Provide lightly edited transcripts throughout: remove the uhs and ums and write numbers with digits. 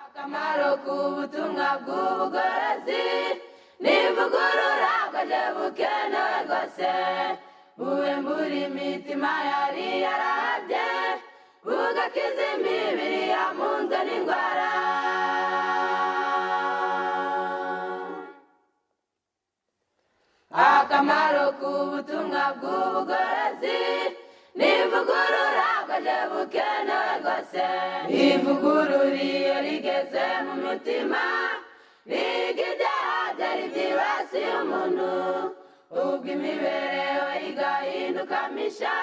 akamaro k'ubutumwa bw'ubugorozi n'ivugurura bwaje bukenewe rwose buwembura imitima yari yarabye bugakiza imibiri yamunzwe n'indwara. Akamaro k'ubutumwa bw'ubugorozi n'ivugurura bwaje bukenewe rwose ivugurura iyo rigeze mu mutima riga ibyaha byari byibasiye umuntu ubwo imibereho igahinduka misha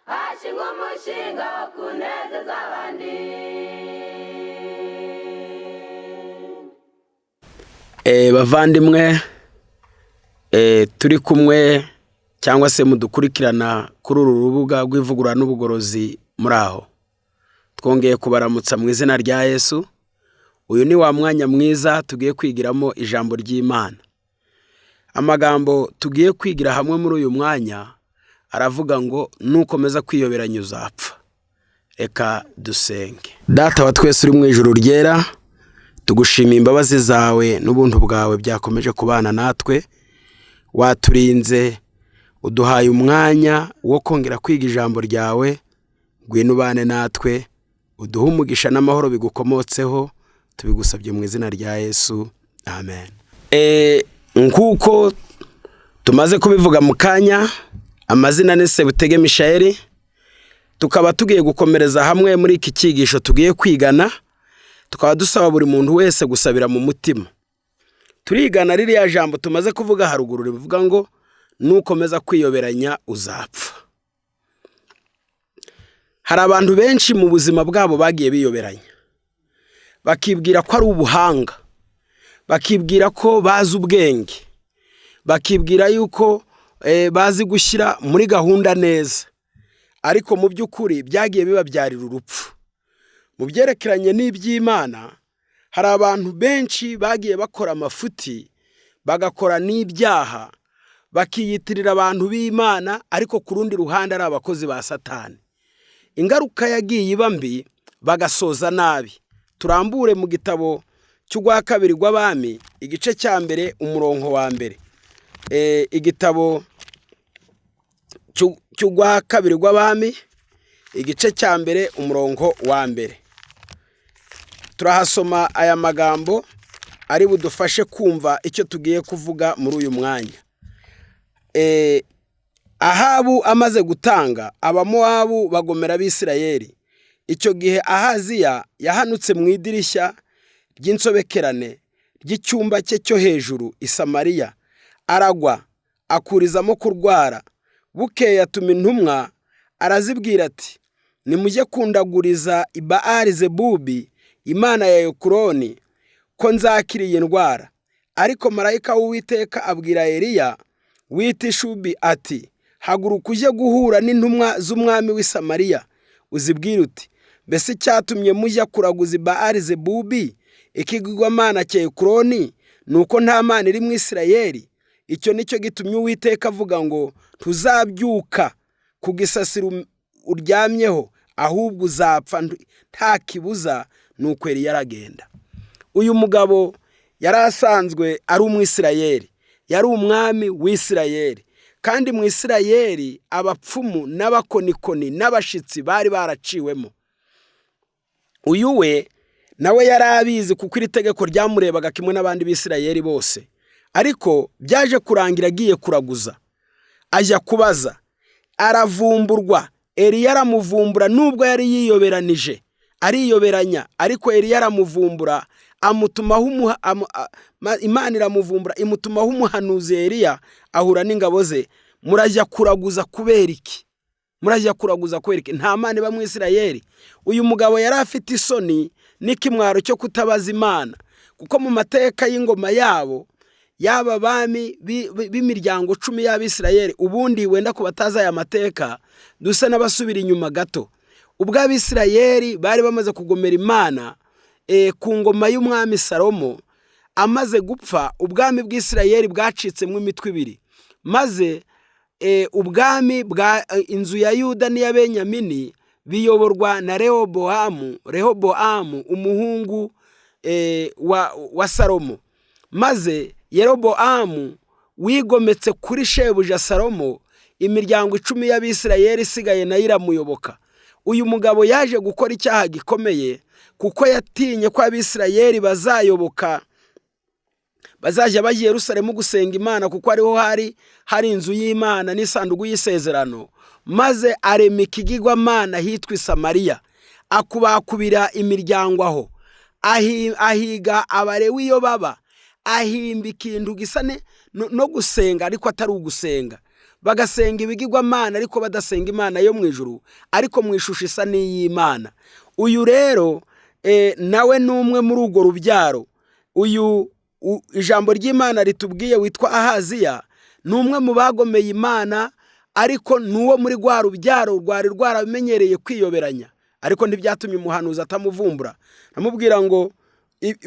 hashingwa umushinga wo kunezeza abandi. Bavandimwe turi kumwe cyangwa se mudukurikirana kuri uru rubuga rw'ivugurura n'ubugorozi muri aho, twongeye kubaramutsa mu izina rya Yesu. Uyu ni wa mwanya mwiza tugiye kwigiramo ijambo ry'Imana. Amagambo tugiye kwigira hamwe muri uyu mwanya aravuga ngo nukomeza kwiyoberanya uzapfa. Reka dusenge. Data wa twese uri mu ijuru ryera, tugushimiye imbabazi zawe n'ubuntu bwawe byakomeje kubana natwe. Waturinze uduhaye umwanya wo kongera kwiga ijambo ryawe, ngwino ubane natwe uduhe umugisha n'amahoro bigukomotseho, tubigusabye mu izina rya Yesu, amen. Nkuko tumaze kubivuga mu kanya, amazina ni Sebutege Mishael, tukaba tugiye gukomereza hamwe muri iki cyigisho tugiye kwigana. Tukaba dusaba buri muntu wese gusabira mu mutima. Turigana ririya jambo tumaze kuvuga haruguru rivuga ngo nukomeza kwiyoberanya uzapfa. Hari abantu benshi mu buzima bwabo bagiye biyoberanya, bakibwira ko ari ubuhanga, bakibwira ko bazi ubwenge, bakibwira yuko bazi gushyira muri gahunda neza, ariko mu by'ukuri byagiye bibabyarira urupfu. Mu byerekeranye n'iby'Imana, hari abantu benshi bagiye bakora amafuti, bagakora n'ibyaha, bakiyitirira abantu b'Imana, ariko ku rundi ruhande ari abakozi ba Satani. Ingaruka yagiye iba mbi, bagasoza nabi. Turambure mu gitabo cy'ugwa kabiri rw'Abami, igice cya mbere umurongo wa mbere. Igitabo cy'ugwa kabiri rw'Abami, igice cya mbere umurongo wa mbere. Turahasoma aya magambo ari budufashe kumva icyo tugiye kuvuga muri uyu mwanya. Ahabu amaze gutanga, Abamowabu bagomera Abisirayeli. Icyo gihe Ahaziya yahanutse mu idirishya ry'insobekerane ry'icyumba cye cyo hejuru i Samariya, aragwa akurizamo kurwara. Bukeye atuma intumwa arazibwira ati, nimujye kundaguriza i Baali Zebubi, imana ya Ekuroni, ko nzakiriye indwara. Ariko marayika w'Uwiteka abwira Eliya w'Itishubi ati, haguruka ujye guhura n'intumwa z'umwami w'i Samariya, uzibwire uti, mbese icyatumye mujya kuraguza i Baali Zebubi, ikigirwamana cya Ekuroni, nuko nta mana iri mu Isirayeli? Icyo nicyo gitumye Uwiteka avuga ngo tuzabyuka ku gisasiro uryamyeho, ahubwo uzapfa nta kibuza. Nuko Eliya aragenda. Uyu mugabo yari asanzwe ari Umwisirayeli, yari umwami w'Isirayeli, kandi mu Isirayeli abapfumu n'abakonikoni n'abashitsi bari baraciwemo. Uyu we nawe yari abizi kuko iri tegeko ryamurebaga kimwe n'abandi b'Isirayeli bose. Ariko byaje kurangira agiye kuraguza, ajya kubaza, aravumburwa. Eliya aramuvumbura, nubwo yari yiyoberanije, ariyoberanya, ariko Eliya aramuvumbura, amutumaho Imana iramuvumbura, imutumaho umuhanuzi Eliya, ahura n'ingabo ze. Murajya kuraguza kubera iki? Murajya kuraguza kubera iki? Nta mana iba mu Isirayeli. Uyu mugabo yari afite isoni n'ikimwaro cyo kutabaza Imana, kuko mu mateka y'ingoma yabo, yaba bami b'imiryango 10 y'Abisirayeli, ubundi wenda ku bataza aya mateka dusa n'abasubira inyuma gato. Ubwo Abisirayeli bari bamaze kugomera Imana ku ngoma y'umwami Salomo. Amaze gupfa, ubwami bw'Isirayeli bwacitsemo imitwe ibiri, maze ubwami bwa inzu ya Yuda n'iya Benyamini biyoborwa na Rehobowamu umuhungu wa Salomo. Maze Yeroboamu wigometse kuri shebuja Salomo, imiryango 10 y'Abisirayeli isigaye nayo iramuyoboka. Uyu mugabo yaje gukora icyaha gikomeye kuko yatinye ko Abisirayeli bazajya bajya Yerusalemu gusenga Imana, kuko ariho hari inzu y'Imana n'isanduku y'isezerano. Maze arema ikigirwamana hitwa Samariya, akubakubira imiryango aho, ahiga Abalewi iyo baba, ahimba ikintu gisa no gusenga ariko atari ugusenga. Bagasenga ibigirwamana ariko badasenga Imana yo mu ijuru, ariko mu ishusho isa n'iy'Imana. Uyu rero nawe n'umwe muri urwo rubyaro. Uyu ijambo ry'Imana ritubwiye witwa Ahaziya, n'umwe mu bagomeye Imana, ariko nuwo muri rwa rubyaro rwari rwaramenyereye kwiyoberanya. Ariko ntibyatumye umuhanuzi atamuvumbura, namubwira ngo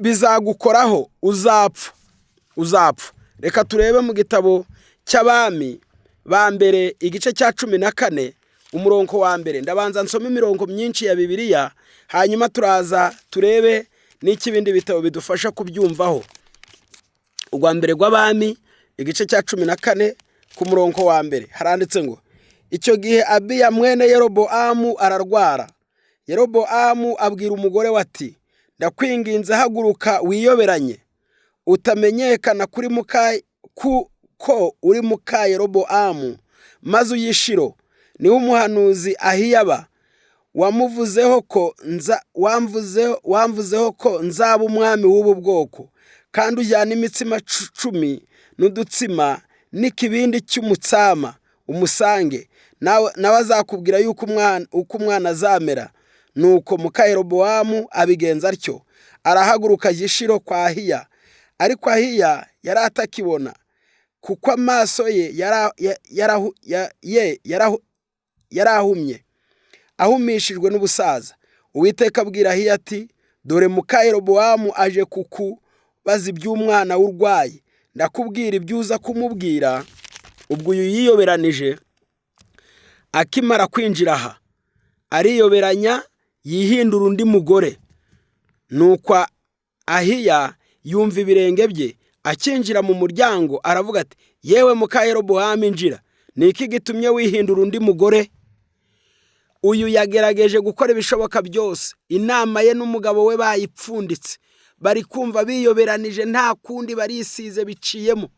bizagukoraho, uzapfa. Reka turebe mu gitabo cy'Abami ba mbere igice cya 14 umurongo wa mbere. Ndabanza nsome imirongo myinshi ya Bibiliya, hanyuma turaza turebe n'ikibindi bitabo bidufasha kubyumvaho. Urwa mbere rw'Abami igice cya 14 ku murongo wa mbere haranditse ngo, icyo gihe Abiya mwene Yeroboamu ararwara. Yeroboamu abwira umugore we ati, ndakwinginze haguruka wiyoberanye, utamenyekana ko uri muka Yeroboamu, maze uyishiro. Niwe umuhanuzi Ahiyaba wamvuzeho ko nzaba umwami w'ubu bwoko, kandi ujyana imitsima 10 n'udutsima n'ikibindi cy'umutsama umusange, nawe azakubwira yuko umwana azamera. Nuko muka Yeroboamu abigenza atyo, arahaguruka Yishiro kwa Ahiya. Ariko Ahiya yari atakibona, kuko amaso ye yarahumye, ahumishijwe n'ubusaza. Uwiteka abwira Ahiya ati, dore muka Yeroboamu aje kukubaza iby'umwana w'urwaye, ndakubwira ibyo uza kumubwira. Ubwo uyu yiyoberanije akimara kwinjira aha, ariyoberanya yihindura undi mugore. Nuko Ahiya yumva ibirenge bye, akinjira mu muryango aravuga ati, yewe muka Yeroboamu injira, niki gitumye wihindura undi mugore? Uyu yagerageje gukora ibishoboka byose, inama ye n'umugabo we bayipfunditse, bari kumva biyoberanije, nta kundi barisize biciyemo.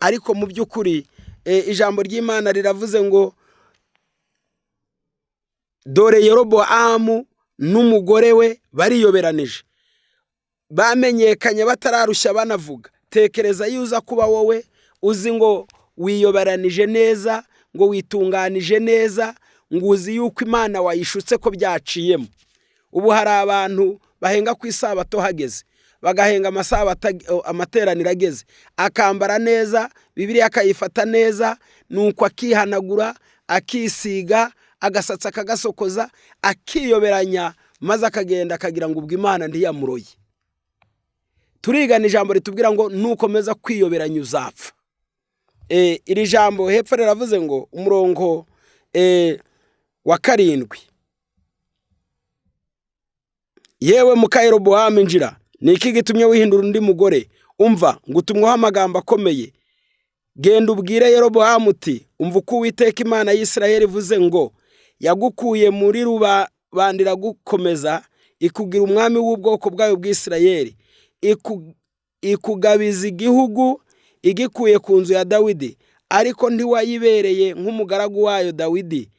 Ariko mu by'ukuri ijambo ry'Imana riravuze ngo, dore Yeroboamu n'umugore we bariyoberanije, bamenyekanye batararushya banavuga. Tekereza yuza kuba wowe uzi ngo wiyoberanije neza, ngo witunganije neza, ngo uzi yuko Imana wayishutse ko byaciyemo. Ubu hari abantu bahenga ku isabato hageze, bagahenga amateraniro ageze, akambara neza, Bibiliya akayifata neza, nuko akihanagura, akisiga, agasatsa akagasokoza, akiyoberanya, maze akagenda akagira ngo ubwo Imana ndiyamuroye. Turigana ijambo ritubwira ngo nukomeza kwiyoberanya uzapfa. Iri jambo hepfo riravuze ngo, umurongo wa 7, yewe muka Yeroboamu injira, niki gitumye wihindura undi mugore? Umva, ngutumwaho amagambo akomeye. Genda ubwire Yeroboamu uti, umva uko Uwiteka Imana y'Isirayeli ivuze ngo, yagukuye muri rubandira gukomeza, ikugira umwami w'ubwoko bwayo bw'Isirayeli, ikugabiza igihugu igikuye ku nzu ya Dawidi, ariko ntiwayibereye nk'umugaragu wayo Dawidi,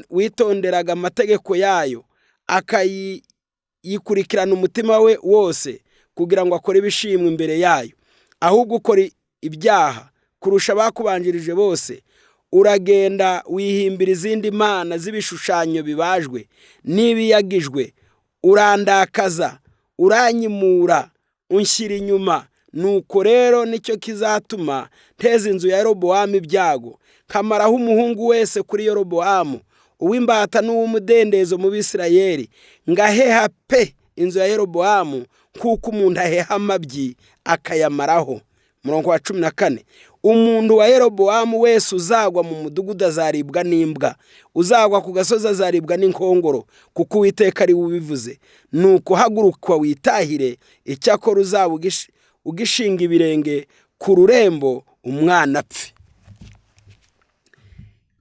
witonderaga amategeko yayo, akayikurikirana umutima we wose, kugira ngo akore ibishimwa imbere yayo. Ahubwo ukora ibyaha kurusha abakubanjirije bose, uragenda wihimbira izindi mana z'ibishushanyo bibajwe n'ibiyagijwe, urandakaza, uranyimura, unshyira inyuma. Nuko rero nicyo kizatuma nteza inzu ya Yeroboamu ibyago, kamaraho umuhungu wese kuri Yeroboamu, uw'imbata n'uw'umudendezo mu Bisirayeli, ngaheha pe inzu ya Yeroboamu kuko umuntu aheha amabyi akayamaraho. Murongo wa 14, umuntu wa Yerobowamu wese uzagwa mu mudugudu azaribwa n'imbwa, uzagwa ku gasozi azaribwa n'inkongoro, kuko Uwiteka ari we ubivuze. Nuko haguruka witahire, icyakora uzaba ugishinga ibirenge ku rurembo, umwana apfe.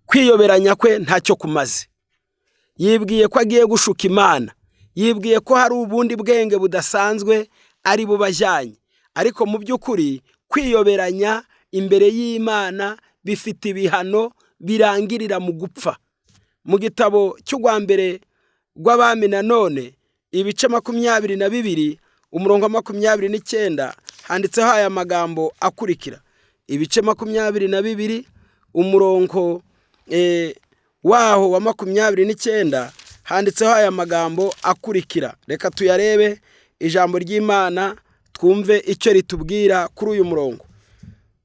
Kwiyoberanya kwe ntacyo kumaze. Yibwiye ko agiye gushuka Imana, yibwiye ko hari ubundi bwenge budasanzwe ari bubajyanye, ariko mu by'ukuri kwiyoberanya imbere y'Imana bifite ibihano birangirira mu gupfa. Mu gitabo cy'Urwa mbere rw'Abami nanone ibice 22 umurongo wa 29 handitseho aya magambo akurikira. Ibice 22 umurongo waho wa 29 handitseho aya magambo akurikira. Reka tuyarebe ijambo ry'Imana twumve icyo ritubwira kuri uyu murongo.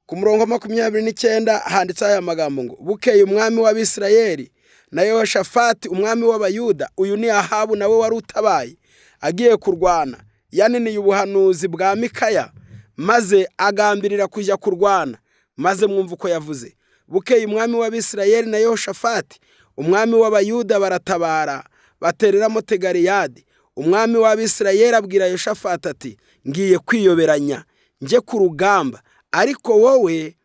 Ku murongo wa 29 handitseho aya magambo ngo, bukeye umwami w'Abisirayeli na Yehoshafati umwami w'Abayuda, uyu ni Ahabu nawe wari utabaye, agiye kurwana, yaniniye ubuhanuzi bwa Mikaya, maze agambirira kujya kurwana. Maze mwumva uko yavuze. Bukeye umwami w'Abisirayeli na Yehoshafati umwami w'Abayuda baratabara, batereramo Tegariyadi. Umwami w'Abisirayeli abwira Yehoshafati ati, ngiye kwiyoberanya nje ku rugamba, ariko wowe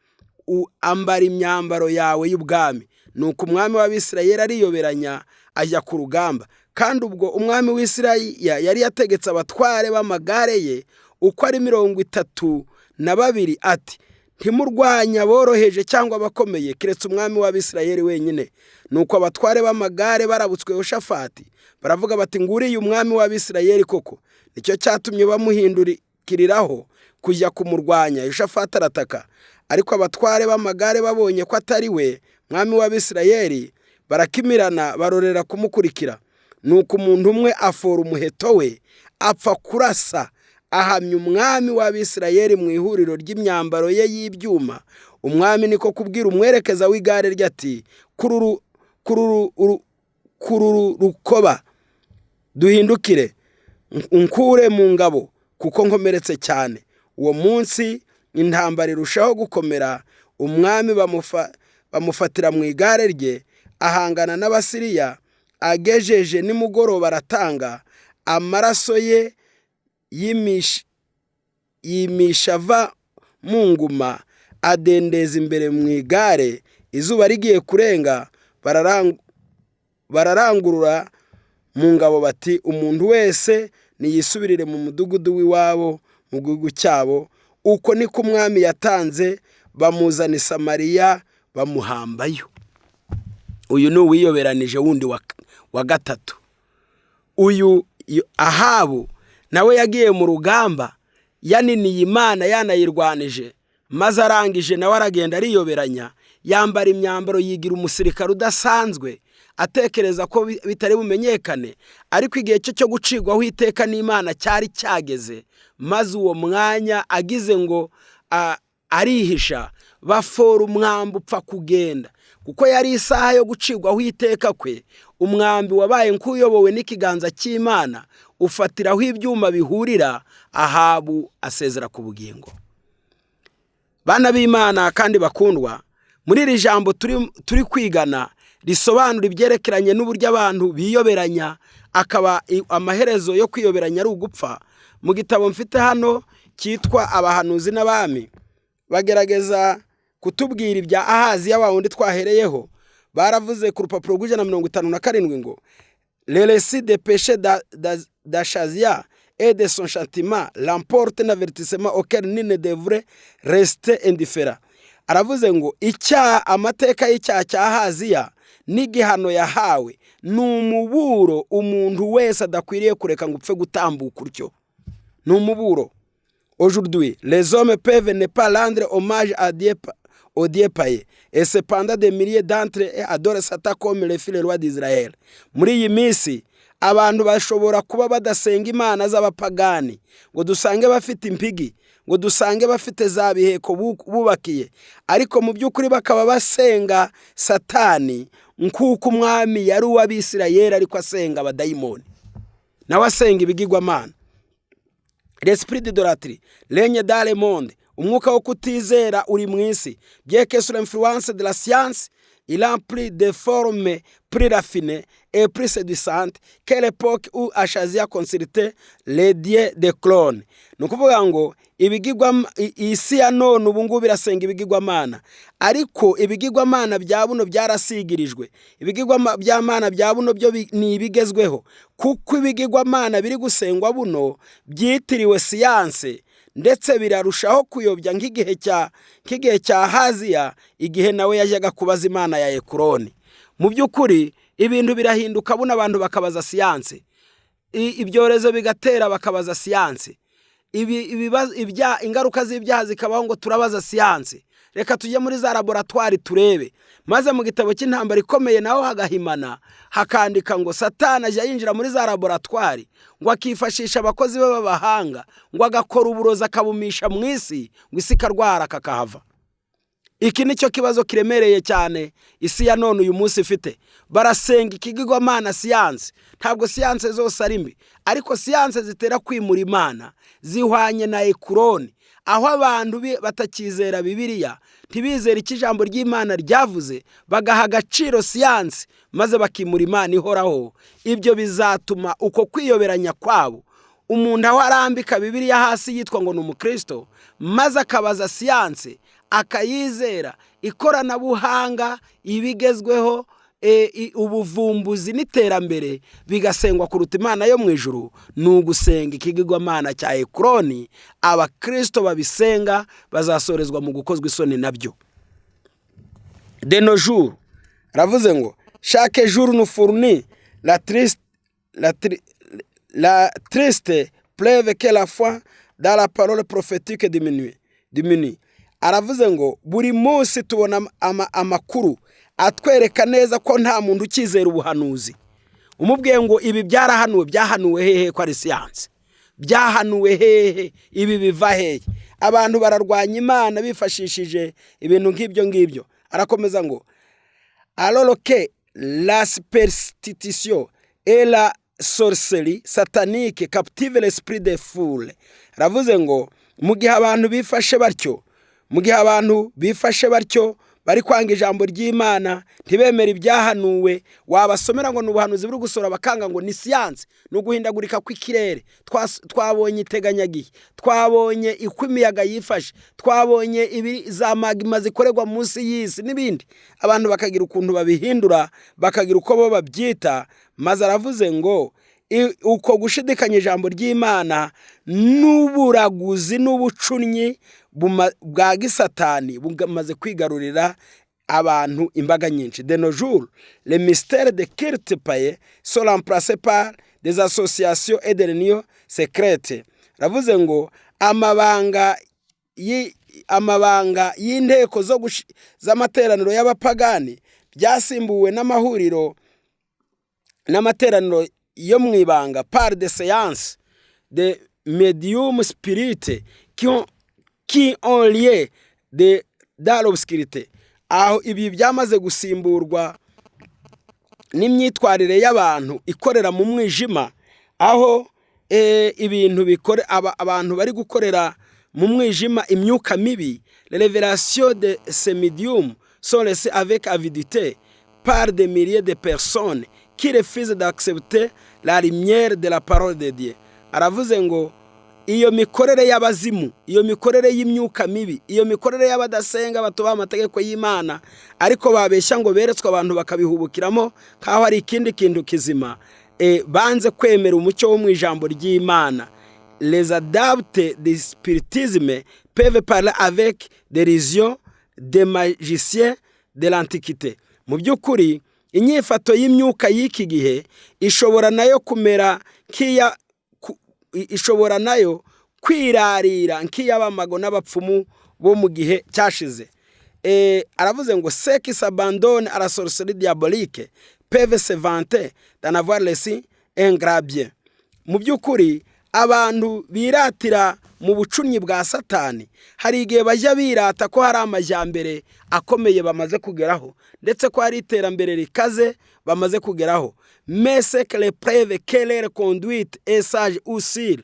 ambara imyambaro yawe y'ubwami. Nuko umwami w'Abisirayeli ariyoberanya ajya ku rugamba. Kandi ubwo umwami w'Isirayeli yari yategetse abatware b'amagare ye uko ari 32 ati, ntimurwanya boroheje cyangwa abakomeye, keretse umwami w'Abisirayeli wenyine. Nuko abatware b'amagare barabutswe Yehoshafati, baravuga bati, nguriye umwami w'Abisirayeli koko. Nicyo cyatumye bamuhindukiriraho kujya kumurwanya. Yehoshafati arataka, ariko abatware b'amagare babonye ko atari we mwami w'Abisirayeli, barakimirana barorera kumukurikira. Nuko umuntu umwe afora umuheto we, apfa kurasa, ahamya umwami w'Abisirayeli mu ihuriro ry'imyambaro ye y'ibyuma. Umwami niko kubwira umwerekeza w'igare rye ati, kururu rukoba duhindukire, unkure mu ngabo, kuko nkomeretse cyane. Uwo munsi intambara irushaho gukomera. Umwami bamufatira mu igare rye, ahangana n'Abasiriya. Agejeje nimugoroba aratanga, amaraso ye yimisha ava mu nguma, adendeza imbere mu igare. Izuba rigiye kurenga, bararangurura mu ngabo bati, umuntu wese niyisubirire mu mudugudu w'iwabo mu gihugu cyabo. Uko niko umwami yatanze, bamuzana i Samariya bamuhambayo. Uyu ni uwiyoberanije wundi wa gatatu. Uyu Ahabu nawe yagiye mu rugamba, yaniniye Imana, yanayirwanije, maze arangije nawe aragenda ariyoberanya, yambara imyambaro yigira umusirikare udasanzwe, atekereza ko bitari bumenyekane. Ariko igihe cyo gucirwaho iteka n'Imana cyari cyageze, maze uwo mwanya agize ngo arihisha, bafora umwambi upfa kugenda. Kuko yari isaha yo gucirwaho iteka kwe, umwambi wabaye nk'uyobowe n'ikiganza cy'Imana, ufatiraho ibyuma bihurira. Ahabu asezera ku bugingo. Bana b'Imana kandi bakundwa, muri iri jambo turi kwigana risobanura ibyerekeranye n'uburyo abantu biyoberanya, akaba amaherezo yo kwiyoberanya ari ugupfa. Mu gitabo mfite hano cyitwa Abahanuzi n'Abami, bagerageza kutubwira ibya Ahaziya wa wundi twahereyeho. Baravuze ku rupapuro rw'157 ngo, le récit des péchés d'Achazia et de son châtiment l'emporte un avertissement auquel nul ne devrait rester indifférent. Aravuze ngo amateka y'icyaha cya Ahaziya n'igihano yahawe ni umuburo umuntu wese adakwiriye kureka ngo upfe gutambuka utyo. Ni umuburo. Aujourd'hui, les hommes peuvent ne pas rendre hommage à Dieu païen, et cependant des milliers d'entre eux adorent Satan comme le fils roi d'Israël. Muri iyi minsi abantu bashobora kuba badasenga imana z'abapagani, ngo dusange bafite impigi, ngo dusange bafite za biheko bubakiye, ariko mu by'ukuri bakaba basenga Satani nk'uko umwami yari uw'Abisirayeli ariko asenga abadayimoni, nawe asenga ibigirwamana. L'esprit d'idolâtrie règne dans le monde umwuka wo kutizera uri mu isi. Bien que sur l'influence de la science, il a pris des formes plus raffinées et plus séduisantes que l'époque où Achazia consultait les dieux des clones. Ni ukuvuga ngo isi ya none ubu ngubu irasenga ibigirwamana, ariko ibigirwamana bya buno byarasigirijwe. Ibigirwamana bya buno byo ni ibigezweho, kuko ibigirwamana biri gusengwa buno byitiriwe siyanse, ndetse birarushaho kuyobya nk'igihe cya Haziya, igihe nawe yajyaga kubaza imana ya Ekuroni. Mu by'ukuri ibintu birahinduka buno, abantu bakabaza siyanse, ibyorezo bigatera bakabaza siyanse, ingaruka z'ibyaha zikabaho ngo turabaza siyanse. Reka tujye muri za laboratwari turebe. Maze mu gitabo cy'intambara ikomeye naho hagahimana hakandika ngo Satani ajya yinjira muri za laboratwari ngo akifashisha abakozi be b'abahanga, ngo agakora uburozi akabumisha mu isi, ngo isi ikarwara kakahava. Iki nicyo kibazo kiremereye cyane isi ya none uyu munsi ifite. Barasenga ikigirwamana siyanse. Ntabwo siyanse zose ari mbi, ariko siyanse zitera kwimura imana zihwanye na Ekuroni, aho abantu batakizera Bibiliya, ntibizera icyo ijambo ry'Imana ryavuze, bagaha agaciro siyanse maze bakimura imana ihoraho. Ibyo bizatuma uko kwiyoberanya kwabo, umuntu aho arambika Bibiliya hasi yitwa ngo ni umukristo, maze akabaza siyanse akayizera, ikoranabuhanga, ibigezweho, ubuvumbuzi n'iterambere bigasengwa kuruta imana yo mu ijuru. Ni ugusenga ikigirwamana cya Ekuroni. Abakristo babisenga bazasorezwa mu gukozwa isoni nabyo. De nos jours, ravuze ngo chaque jour nous fournit la triste preuve que la foi dans la parole prophétique diminue. Aravuze ngo buri munsi tubona amakuru atwereka neza ko nta muntu ukizera ubuhanuzi. Umubwiye ngo ibi byarahanuwe, byahanuwe hehe ko ari siyanse? Byahanuwe hehe? Ibi biva hehe? Abantu bararwanya imana bifashishije ibintu nk'ibyo ngibyo. Arakomeza ngo alors que la superstition et la sorcellerie satanique captive l'esprit des foules. Aravuze ngo mu gihe abantu bifashe batyo, bari kwanga ijambo ry'Imana, ntibemera ibyahanuwe, wabasomera ngo n'ubuhanuzi buri gusora bakanga ngo ni siyanse, no guhindagurika kw'ikirere, twabonye iteganyagihe, twabonye uko imiyaga yifashe, twabonye za magma zikorerwa munsi y'isi n'ibindi. Abantu bakagira ukuntu babihindura, bakagira uko bo babyita. Maze aravuze ngo uko gushidikanya ijambo ry'Imana n'uburaguzi n'ubucunyi bwa gisatani bumaze kwigarurira abantu imbaga nyinshi. De nos jours, les mystères de culte païen sont remplacés par des associations et des réunions secrètes. Ravuze ngo amabanga y'inteko z'amateraniro y'abapagani byasimbuwe n'amateraniro yo mu ibanga, par des séances de médiums spirites qui ont lié dans l'obscurité. Aho ibi byamaze gusimburwa n'imyitwarire y'abantu ikorera mu mwijima, aho ibintu abantu bari gukorera mu mwijima imyuka mibi. Les révélations de ces médiums sont laissées avec avidité par des milliers de personnes qui refusent d'accepter la lumière de la parole de Dieu. Aravuze ngo iyo mikorere y'abazimu, iyo mikorere y'imyuka mibi, iyo mikorere y'abadasenga batubaha amategeko y'Imana, ariko babeshya ngo beretswe abantu bakabihubukiramo kaho ari ikindi kintu kizima, banze kwemera umucyo wo mu ijambo ry'Imana. Les adeptes du spiritisme peuvent parler avec dérision des magiciens de l'Antiquité. Mu by'ukuri inyifato y'imyuka y'iki gihe ishobora nayo kwirarira nk'iy'abamago n'abapfumu bo mu gihe cyashize. Aravuze ngo ceux qui s'abandonnent à la sorcellerie diabolique peuvent se vanter d'en avoir reçu un grand bien. Mu by'ukuri abantu biratira mu bucunyi bwa Satani, hari igihe bajya birata ko hari amajyambere akomeye bamaze kugeraho, ndetse ko hari iterambere rikaze bamaze kugeraho. Mais c'est que les preuves que leur conduite est sage ou sûre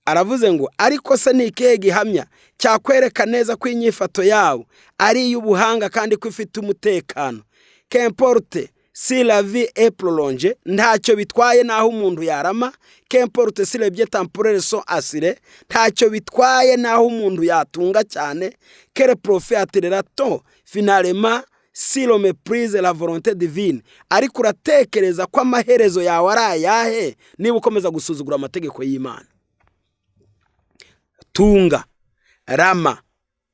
aravuze ngo ariko se ni ikihe gihamya cyakwereka neza ko inyifato yabo ari iy'ubuhanga kandi ko ifite umutekano? Qu'importe si la vie est prolongée, ntacyo bitwaye naho umuntu yarama. Qu'importe si les biens temporels sont assurés, ntacyo bitwaye naho umuntu yatunga cyane. Quel profit attirera-t-on finalement si l'on méprise la volonté divine? Ariko uratekereza ko amaherezo yawe ari ayahe niba ukomeza gusuzugura amategeko y'Imana? Tunga, rama,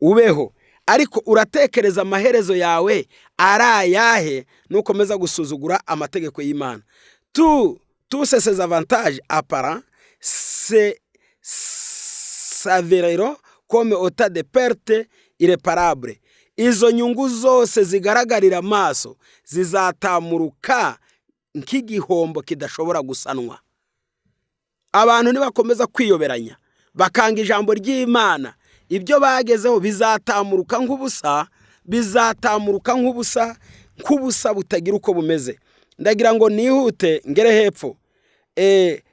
ubeho, ariko uratekereza amaherezo yawe ari ayahe nukomeza gusuzugura amategeko y'Imana? Tous ces avantages apparents s'avéreront comme autant de pertes irréparables. Izo nyungu zose zigaragarira amaso zizatamuruka nk'igihombo kidashobora gusanwa. Abantu nibakomeza kwiyoberanya bakanga ijambo ry'Imana, ibyo bagezeho bizatamuruka nk'ubusa butagira uko bumeze. Ndagira ngo nihute ngere hepfo.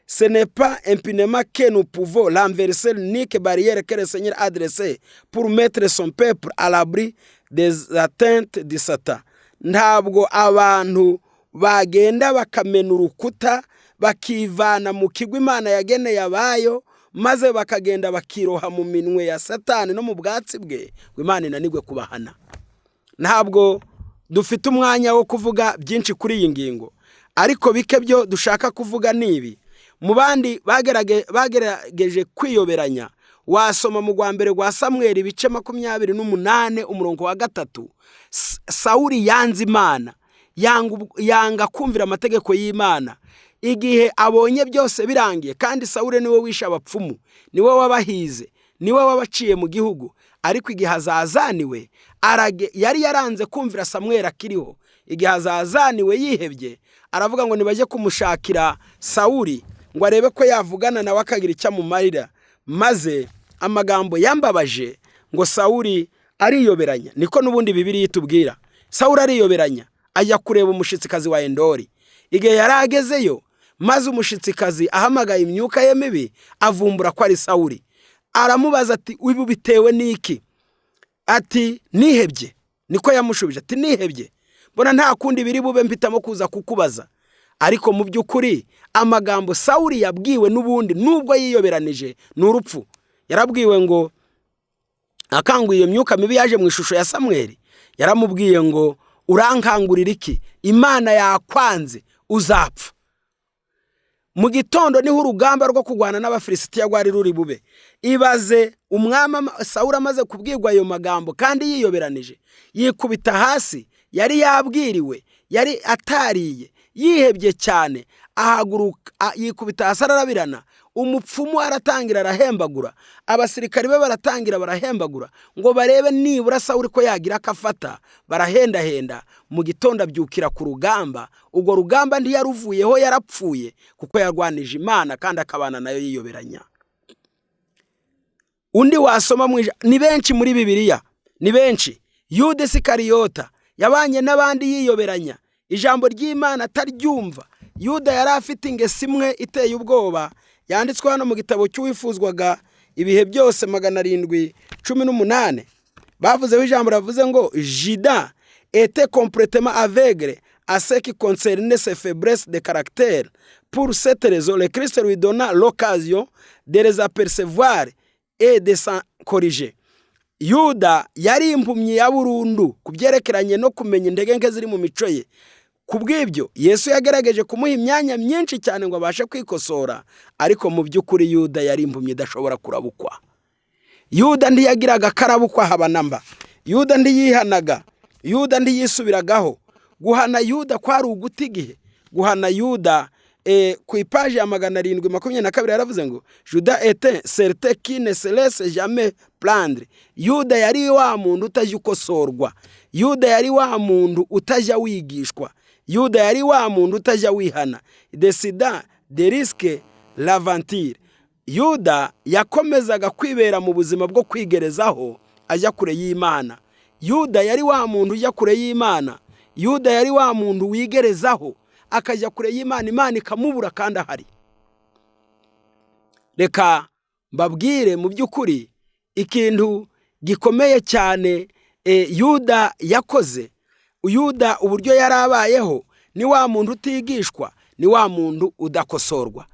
Ce n'est pas impunément que nous pouvons renverser l'unique barrière que le Seigneur a adressée pour mettre son peuple à l'abri des atteintes de Satan. Ntabwo abantu bagenda bakamena urukuta bakivana mu kigo Imana yageneye abayo maze bakagenda bakiroha mu minwe ya Satani no mu bwatsi bwe, Imana inanigwe kubahana. Ntabwo dufite umwanya wo kuvuga byinshi kuri iyi ngingo, ariko bike byo dushaka kuvuga nibi. Mu bandi bagerageje kwiyoberanya, wasoma mu rwa mbere rwa Samweli ibice 28 umurongo wa 3. Sawuli yanze Imana, yanga kumvira amategeko y'Imana. Igihe abonye byose birangiye, kandi Sawuli niwe wisha abapfumu, niwe wabahize, niwe wabaciye mu gihugu, ariko igihe azazaniwe yari yaranze kumvira Samweli akiriho. Igihe azazaniwe yihebye, aravuga ngo nibaje kumushakira Sawuli ngo arebe ko yavugana nawe akagira icyo amumarira. Maze amagambo yambabaje ngo Sawuli ariyoberanya. Niko n'ubundi Bibiliya itubwira. Sawuli ariyoberanya ajya kureba umushitsikazi wa Endori. Igihe yaragezeyo, maze umushitsikazi ahamagaye imyuka ye mibi, avumbura ko ari Sawuli. Aramubaza ati wibu bitewe n'iki? Ati nihebye. Niko yamushubije ati nihebye, mbona nta kundi biri bube mpitamo kuza kukubaza. Ariko mu by'ukuri amagambo Sawuli yabwiwe n'ubundi nubwo yiyoberanije n'urupfu. Yarabwiwe ngo akanguye iyo myuka mibi yaje mu ishusho ya Samweli, yaramubwiye ngo urankangurira iki? Imana yakwanze uzapfa. Mu gitondo niho urugamba rwo kugwana n'Abafilisitiya rwari ruri bube. Ibaze umwami Sawuli amaze kubwirwa ayo magambo kandi yiyoberanije, yikubita hasi, yari yabwiriwe, yari atariye, yihebye cyane, ahaguruka yikubita hasi ararabirana. Umupfumu aratangira arahembagura, abasirikari be baratangira barahembagura ngo barebe nibura Sawuli ko yagira akafata. Barahendahenda. Mu gitondo abyukira ku rugamba. Ubwo rugamba ntiyaruvuyeho, yarapfuye kuko yarwanije Imana kandi akabana nayo yiyoberanya. Undi wasoma ni benshi muri Bibiliya, ni benshi. Yuda Isikariyota yabanye n'abandi yiyoberanya, ijambo ry'Imana ataryumva. Yuda yari afite ingeso imwe iteye ubwoba, yanditswe hano mu gitabo cy'uwifuzwaga ibihe byose 718. Bavuzeho ijambo ravuze ngo Judas était complètement aveugle à ce qui concernait ses faiblesses de caractère. Pour cette raison, le Christ lui donna l'occasion de les apercevoir et de s'en corriger. Yuda yari impumyi ya burundu kubyerekeranye no kumenya indege nke ziri mu mico ye. Kubw'ibyo Yesu yagerageje kumuha imyanya myinshi cyane ngo abashe kwikosora, ariko mu by'ukuri Yuda yari impumyi idashobora kurabukwa. Yuda ntiyagiraga karabukwa haba namba. Yuda ntiyihanaga, Yuda ntiyisubiragaho. Guhana Yuda kwari uguta igihe. Guhana Yuda ku ipaji ya 722 yaravuze ngo Judas était certain qui ne se laisse jamais prendre. Yuda yari wa muntu utajya ukosorwa. Yuda yari wa muntu utajya wigishwa. Yuda yari wa muntu utajya wihana. Décida de risque l'aventure. Yuda yakomezaga kwibera mu buzima bwo kwigerezaho ajya kure y'Imana. Yuda yari wa muntu ujya kure y'Imana. Yuda yari wa muntu wigerezaho akajya kure y'Imana, Imana ikamubura kandi ahari. Reka mbabwire mu by'ukuri ikintu gikomeye cyane Yuda yakoze. Yuda uburyo yari abayeho ni wa muntu utigishwa, ni wa muntu udakosorwa.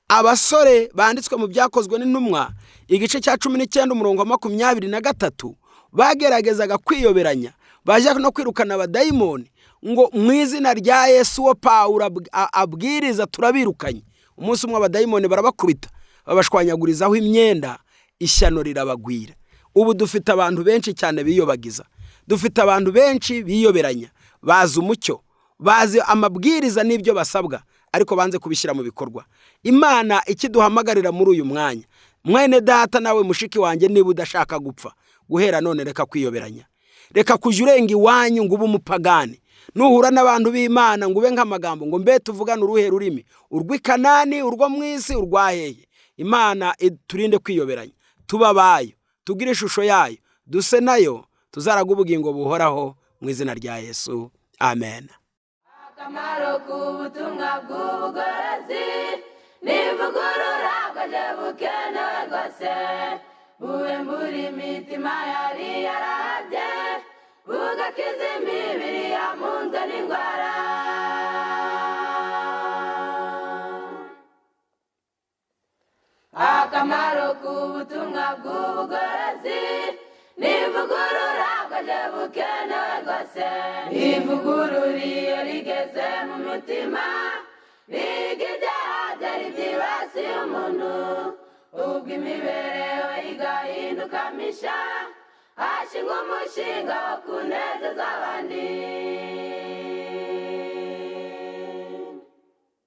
Abasore banditswe mu byakozwe n'intumwa igice cya 19 umurongo wa 23 bageragezaga kwiyoberanya, baje no kwirukana abadayimoni ngo mu izina rya Yesu wo Pawulo abwiriza turabirukanye. Umunsi umwe abadayimoni barabakubita babashwanyagurizaho imyenda, ishyano rirabagwira. Ubu dufite abantu benshi cyane biyobagiza, dufite abantu benshi biyoberanya, bazi umucyo, bazi amabwiriza n'ibyo basabwa, ariko banze kubishyira mu bikorwa. Imana ikiduhamagarira muri uyu mwanya, mwene data nawe mushiki wanjye, niba udashaka gupfa, guhera none reka kwiyoberanya, reka kujya urenga iwanyu ngo ube umupagani. Nuhura n'abantu b'Imana ngo ube nk'amagambo ngo mbe tuvugane uruhe rurimi, urw'i Kanani, urwo mu isi, urwaheye. Imana turinde kwiyoberanya, tuba bayo, tugire ishusho yayo, duse nayo, tuzaraga ubugingo buhoraho mu izina rya Yesu, amen. Akamaro k'ubutumwa bw'ubugorozi n'ivugurura bwaje bukenewe rwose, buwembura imitima yari yarabye, bugakiza imibiri yamunzwe n'indwara. Akamaro k'ubutumwa bw'ubugorozi n'ivugurura bwaje bukenewe rwose, ivugurura iyo rigeze mu mutima biga ibyaha byari byibasiye umuntu, ubwo imibereho igahinduka misha, hashingwa umushinga wo kunezeza abandi.